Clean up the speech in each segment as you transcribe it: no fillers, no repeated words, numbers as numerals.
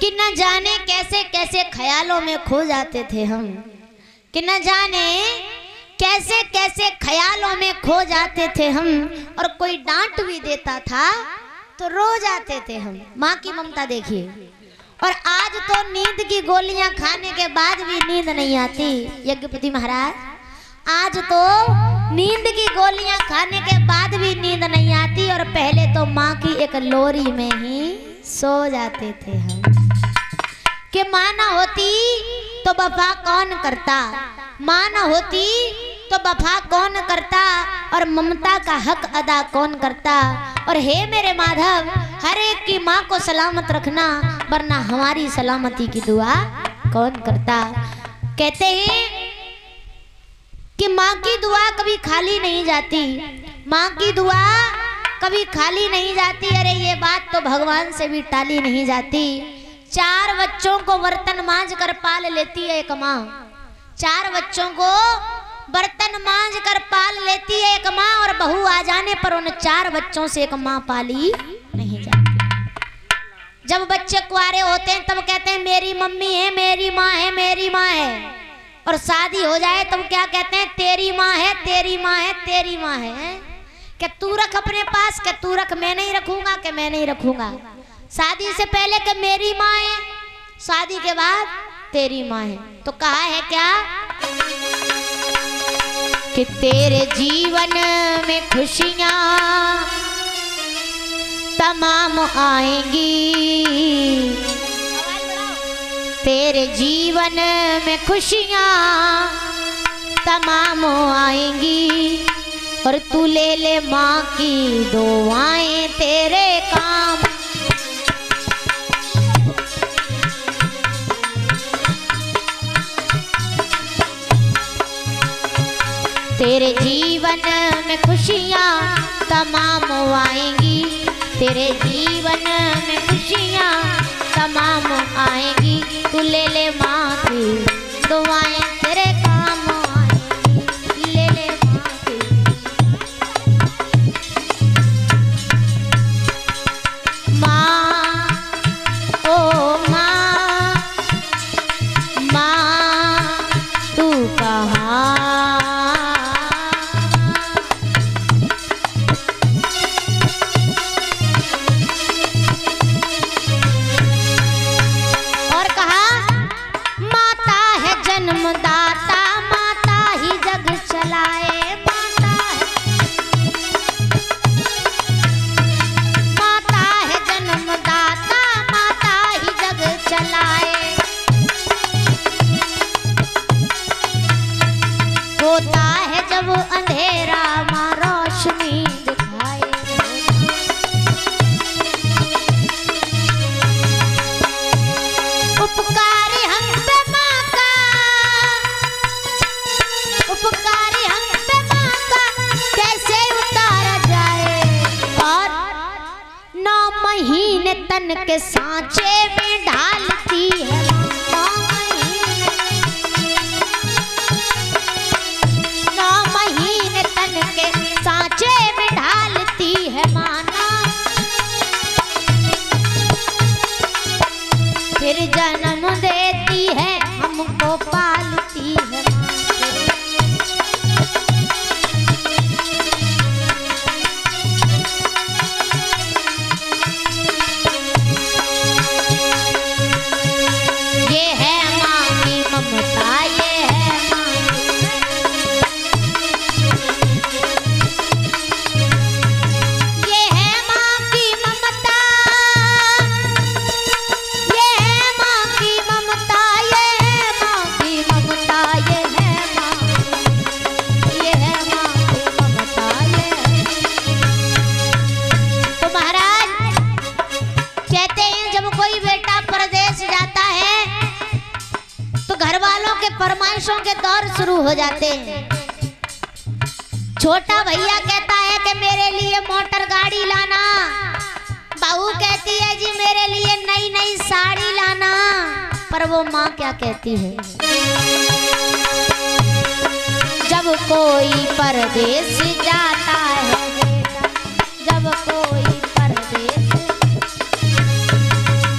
कि न जाने कैसे कैसे ख्यालों में खो जाते थे हम, कि न जाने कैसे कैसे ख्यालों में खो जाते थे हम, और कोई डांट भी देता था तो रो जाते थे हम। माँ की ममता देखिए। और आज तो नींद की गोलियां खाने के बाद भी नींद नहीं आती यज्ञपति महाराज। आज तो नींद की गोलियां खाने के बाद भी नींद नहीं आती, और पहले तो माँ की एक लोरी में ही सो जाते थे हम। कि माँ ना होती तो वफा कौन करता, माँ ना होती तो वफा कौन करता, और ममता का हक अदा कौन करता। और हे मेरे माधव, हर एक की माँ को सलामत रखना, वरना हमारी सलामती की दुआ कौन करता। कहते हैं कि माँ की दुआ कभी खाली नहीं जाती, माँ की दुआ कभी खाली नहीं जाती। अरे ये बात तो भगवान से भी टाली नहीं जाती। 4 बच्चों को बर्तन मांज कर पाल लेती है एक माँ, 4 बच्चों को बर्तन मांज कर पाल लेती है एक माँ, और बहू आ जाने पर उन 4 बच्चों से एक माँ पाली नहीं जाती। जब बच्चे कुआरे होते हैं तब कहते हैं मेरी मम्मी है, मेरी माँ है, मेरी माँ है, और शादी हो जाए तब क्या कहते हैं तेरी माँ है, तेरी माँ है, तेरी माँ है। क्या तू रख अपने पास, क्या तू रख, मैं नहीं रखूंगा, कि मैं नहीं रखूंगा। शादी से पहले कि मेरी माँ है, शादी के बाद तेरी माँ है। तो कहा है क्या कि तेरे जीवन में खुशियाँ तमाम आएंगी, तेरे जीवन में खुशियाँ तमाम आएंगी, और तू ले ले माँ की दुआएं तेरे काम। तेरे जीवन में खुशियाँ तमाम आएंगी, तेरे जीवन में खुशियाँ तमाम आएंगी, तू ले ले माँ की दुआएं तेरे काम आएंगी, ले ले माँ की। माँ ओ माँ, माँ तू कहाँ, जन्मदाता माता ही जग चलाए, माता है जन्मदाता माता ही जग चलाए। होता है जब अंधेरा माँ रोशनी दिखाए, उपकारी हम पे माँ का, उपकारी हम पे माँ का कैसे उतारा जाए। और 9 महीने तन के सांचे में ढालती है, 9 महीने तन के सांचे में ढालती है माना, फिर जन्म देती है हमको पालती है माँ। ये है माँ की ममता, ये है माँ की, ये है माँ की ममता, ये है माँ की ममता, ये है माँ की ममता, ये है माँ, ये है माँ की ममता, ये है। तो महाराज कहते हैं जब कोई बेटा परदेश जाता है तो घर वालों के फरमाइशों के दौर शुरू हो जाते हैं। छोटा भैया कहता है कि मेरे लिए मोटर गाड़ी लाना, बहू कहती है जी मेरे लिए नई नई साड़ी लाना, पर वो माँ क्या कहती है। जब कोई परदेश जाता है बेटा, जब कोई परदेश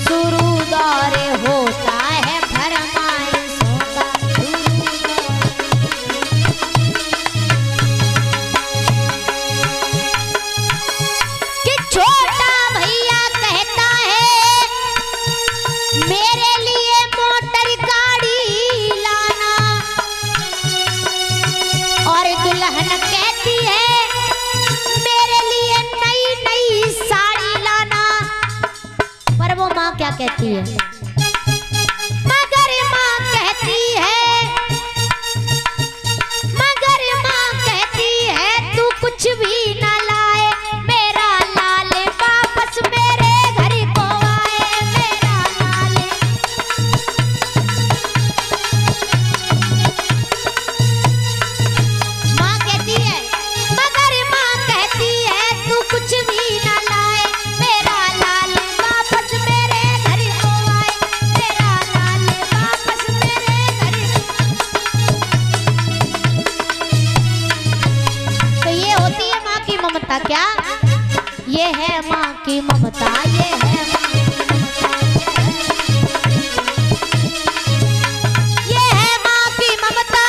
शुरू दौरे क्या कहती है, मगर माँ कहती है, मगर माँ कहती है तू कुछ भी ना लाए, मेरा लाल वापस मेरे घर को आए, मेरा लाल। माँ कहती है, मगर माँ कहती है तू कुछ भी ना लाए, मेरा लाल वापस मेरे घर को आए, मेरा लाल वापस मेरे घर। तो ये होती है माँ की ममता। क्या ये है माँ की ममता, ये है माँ की ममता, ये है माँ की ममता।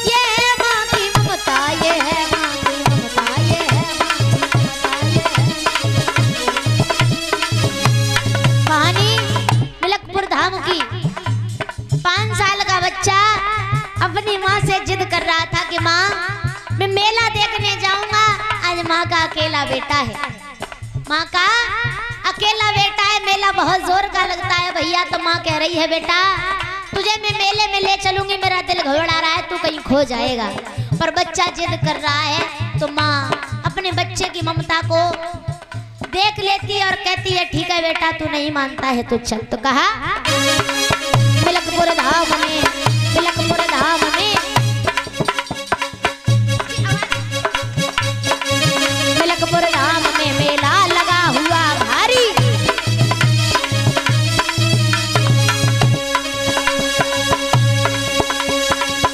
ये है माँ की ममता, ये है माँ की ममता, ये है कहानी मिलकपुर धाम की। 5 साल का बच्चा अपनी माँ से जिद कर रहा था कि माँ मैं मेला देखने जाऊंगा। आज माँ का अकेला बेटा है, माँ का अकेला बेटा है, मेला बहुत जोर का लगता है भैया। तो माँ कह रही है बेटा तुझे मैं मेले में ले चलूंगी, मेरा दिल घबरा रहा है, तू कहीं खो जाएगा। पर बच्चा जिद कर रहा है तो माँ अपने बच्चे की ममता को देख लेती है और कहती है ठीक है बेटा तू नहीं मानता है तो चल। तो कहा मिलकपुर धाम में, मिलकपुर धाम में, मिलकपुर धाम में मेला लगा हुआ भारी।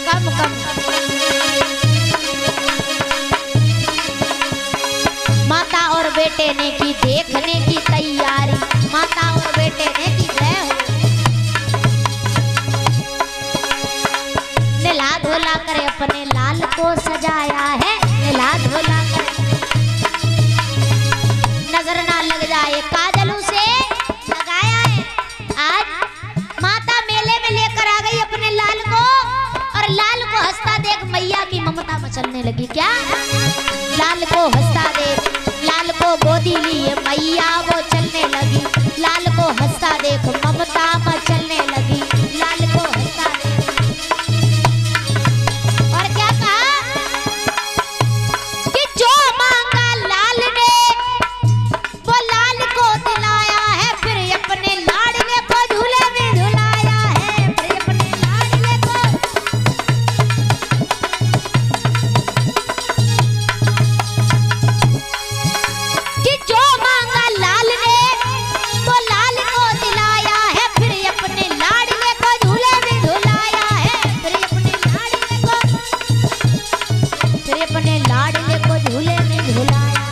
कम कम माता और बेटे ने की देखने की तैयारी, माता और बेटे ने की जय हो। निला धोला कर अपने लाल को सजाया है, निला धोला कर नजर ना लग जाए काजल उसे लगाया है। आज माता मेले में लेकर आ गई अपने लाल को और लाल को हंसता देख मैया की ममता मचलने लगी। क्या लाल को हंसता देख, लाल को गोदी लिए मैया वो चलने लगी, लाल को हंसता देख ममता मचलने लगी, लाल को हंसता देख। और क्या कहा कि जो मांगा लाल ने वो लाल को दिलाया है, फिर अपने लाडले को झूले में झुलाया है, फिर अपने लाडले को। कि जो मांगा लाल ने वो लाल को दिलाया है, फिर अपने लाडले को झूले में झुलाया है, फिर अपने लाडले को, फिर अपने लाडले को झूले में झुलाया।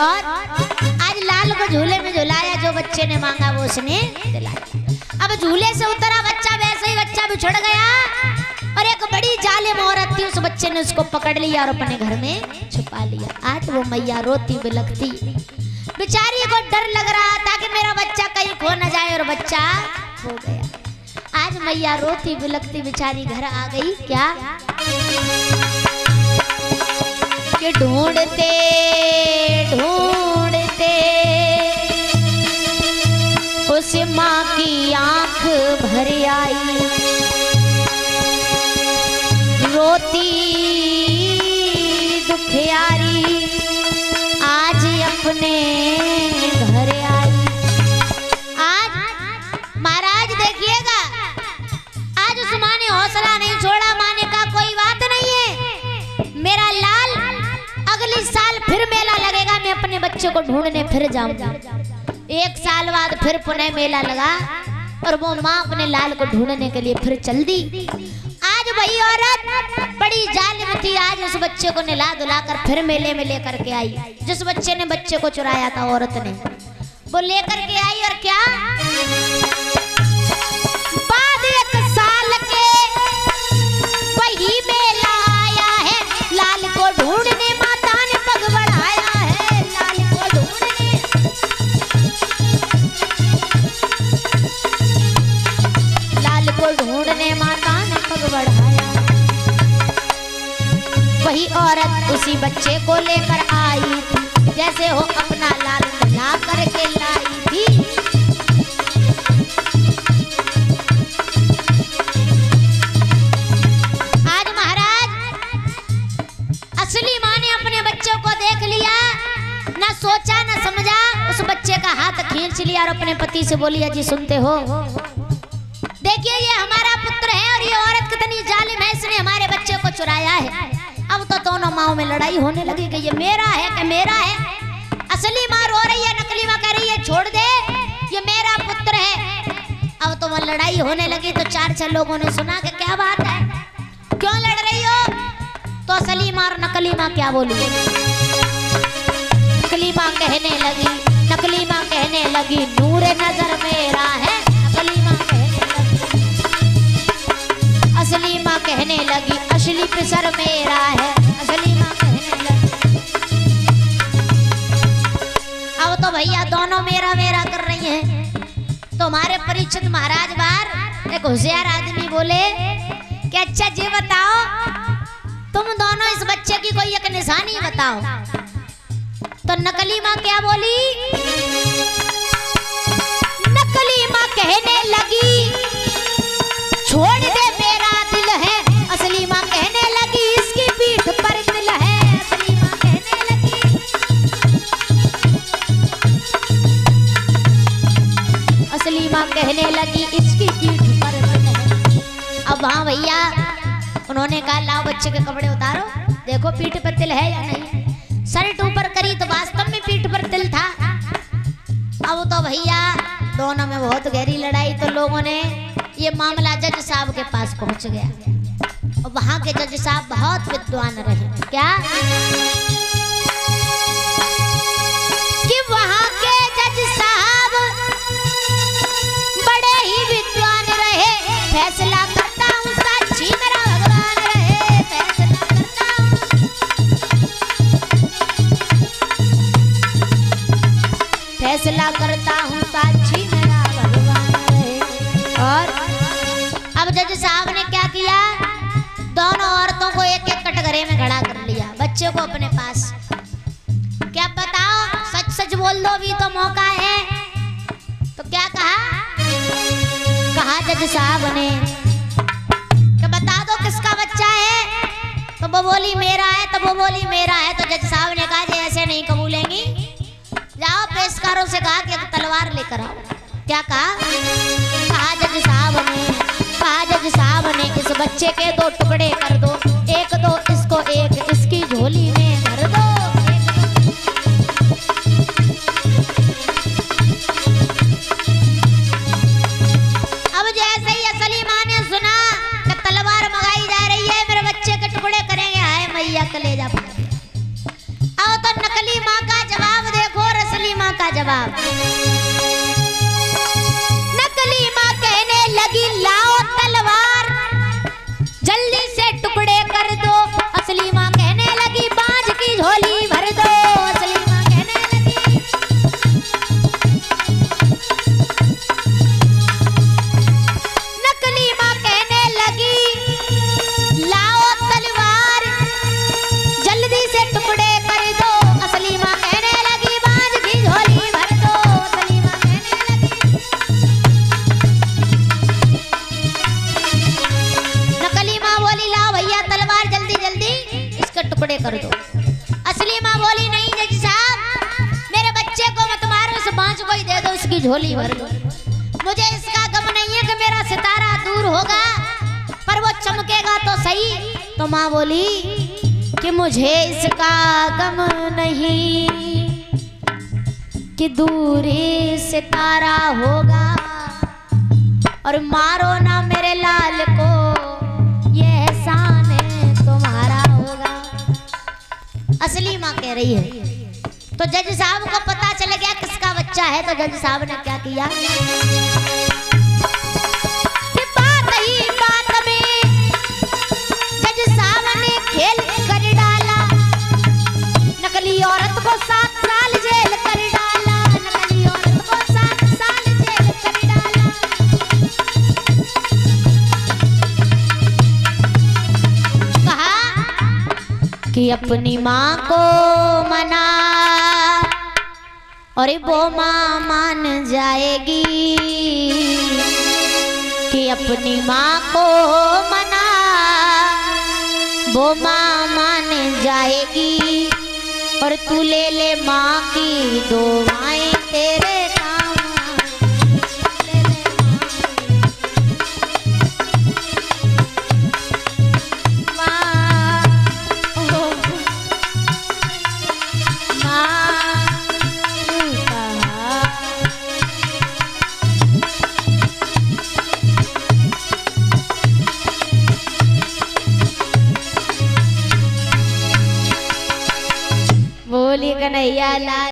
और आज लाल को झूले में झुलाया, जो बच्चे ने मांगा वो उसने दिलाया। अब झूले से उतरा बच्चा, वैसे ही बच्चा बिछड़ गया और एक बड़ी जालिम औरत थी, उस बच्चे ने उसको पकड़ लिया और अपने घर में छुपा लिया। आज वो मैया रोती बिलखती, बेचारी को डर लग रहा था कि मेरा बच्चा कहीं खो न जाए, और बच्चा खो गया। आज मैया रोती बिलखती बेचारी घर आ गई। क्या कि ढूंढते ढूंढते उस माँ की आंख भर आई, रोती दुखियारी आज अपने घर आई। आज महाराज देखिएगा, आज उस माँ ने हौसला नहीं छोड़ा। माँ ने कहा कोई बात नहीं है, मेरा लाल अगले साल फिर मेला लगेगा, मैं अपने बच्चे को ढूंढने फिर जाऊंगा। 1 साल बाद फिर पुनः मेला लगा और वो माँ अपने लाल को ढूंढने के लिए फिर चल दी। आज वही औरत बड़ी जालिम थी, आज उस बच्चे को नहला धुलाकर फिर मेले में लेकर के आई। जिस बच्चे ने बच्चे को चुराया था औरत ने, वो लेकर के आई। और क्या बाद 1 साल के वही मेला आया है, लाल को ढूंढने माता ने पग बढ़ाया है, लाल को ढूंढने। लाल को ढूंढने माता ने पग बढ़ाया। वही औरत औरत उसी बच्चे को लेकर आई थी, जैसे हो अपना लाल ला करके लाई थी। आज महाराज असली माँ ने अपने बच्चों को देख लिया, ना सोचा ना समझा, उस बच्चे का हाथ खींच लिया और अपने पति से बोली, अजी सुनते हो, देखिए ये हमारा पुत्र है और ये औरत कितनी जालिम है, इसने हमारे बच्चे को चुराया है। अब तो दोनों माओं में लड़ाई होने लगी कि ये मेरा है कि मेरा है। असली माँ रो रही है, नकली माँ कह रही है छोड़ दे, ये मेरा पुत्र है। अब तो वहाँ लड़ाई होने लगी तो 4-6 लोगों ने सुना कि क्या बात है, क्यों लड़ रही हो? तो असली माँ और नकली माँ क्या बोली? नकली माँ कहने लगी नूर नजर मेरा है। नकली माँ असली माँ कहने लगी असली पिसर मेरा है। असली माँ कहने लगी। अब तो भैया दोनों मेरा मेरा कर रही हैं। तो हमारे परीक्षित महाराज बार एक होशियार आदमी बोले कि अच्छा जी बताओ, तुम दोनों इस बच्चे की कोई एक निशानी बताओ। तो नकली माँ क्या बोली? नकली माँ कहने लगी छोड़ दे मेरा दिल है। असली माँ कहने लगी इसकी पीठ पर दिल है। असली माँ कहने लगी असली माँ कहने लगी इसकी पीठ पर दिल है। अब हाँ भैया उन्होंने कहा लाओ बच्चे के कपड़े उतारो, देखो पीठ पर तिल है या नहीं। शर्ट ऊपर करी तो वास्तव में पीठ पर तिल था। अब तो भैया दोनों में बहुत गहरी लड़ाई, तो लोगों ने ये मामला जज साहब के पास पहुंच गया। और वहां के जज साहब बहुत विद्वान रहे। क्या कि वहां के जज साहब बड़े ही विद्वान रहे। फैसला करता हूँ साक्षी मेरा भगवान रहे। फैसला करता हूँ साक्षी मेरा भगवान रहे। और अब जज साहब ने क्या किया, दोनों औरतों को एक एक कटघरे में खड़ा कर लिया, बच्चे को अपने पास। क्या बताओ, सच सच बोल दो, भी तो मौका है। तो क्या कहा जज साहब ने कि बता दो किसका बच्चा है। तो वो बोली मेरा है, तो वो बोली मेरा है। तो जज साहब ने कहा ऐसे नहीं कबूलेंगी, जाओ पेशकारों से कहा कि तलवार लेकर आओ। क्या कहा जज साहब ने इस बच्चे के 2 टुकड़े कर दो, एक दो इसको एक इसकी झोली में भर दो। अब जैसे ही असली माँ ने सुना कि तलवार मंगाई जा रही है, मेरे बच्चे के टुकड़े करेंगे, हाय मैया कलेजा फट गया। अब तो नकली माँ का जवाब देखो और असली माँ का जवाब। नकली माँ कहने लगी लाओ तलवार जल्दी से टुकड़े कर दो। असली माँ कहने लगी बांझ की झोली भर दो। असली माँ कहने लगी नकली माँ कहने लगी लाओ तलवार जल्दी से टुकड़े कर दो। असली माँ कहने लगी बांझ की झोली भर दो। असली माँ कहने लगी नकली माँ बोली लाओ भैया तलवार जल्दी जल्दी इसके टुकड़े कर दो। असली माँ बोली नहीं जज साहब, मेरे बच्चे को मत मारो, उस बांझ को ही दे दो, इसकी झोली भर दो। मुझे इसका गम नहीं है कि मेरा सितारा दूर होगा, पर वो चमकेगा तो सही। तो माँ बोली कि मुझे इसका गम नहीं कि दूरी सितारा होगा, और मारो ना मेरे लाल को ये एहसान तुम्हारा होगा। असली माँ कह रही है। तो जज साहब को पता चल गया किसका बच्चा है। तो जज साहब ने क्या किया कि बात ही बात में जज साहब ने खेल कर डाला, नकली औरत को 7 साल जेल कर डाला। नकली औरत को 7 साल जेल कर डाला। कहा कि कि अपनी माँ को मना और वो माँ मान जाएगी, कि अपनी माँ को मना वो माँ मान जाएगी, और तू ले ले माँ की दुआएं तेरे काम ले ले माँ ओ माँ तू कहा बोली कन्हैया लाल।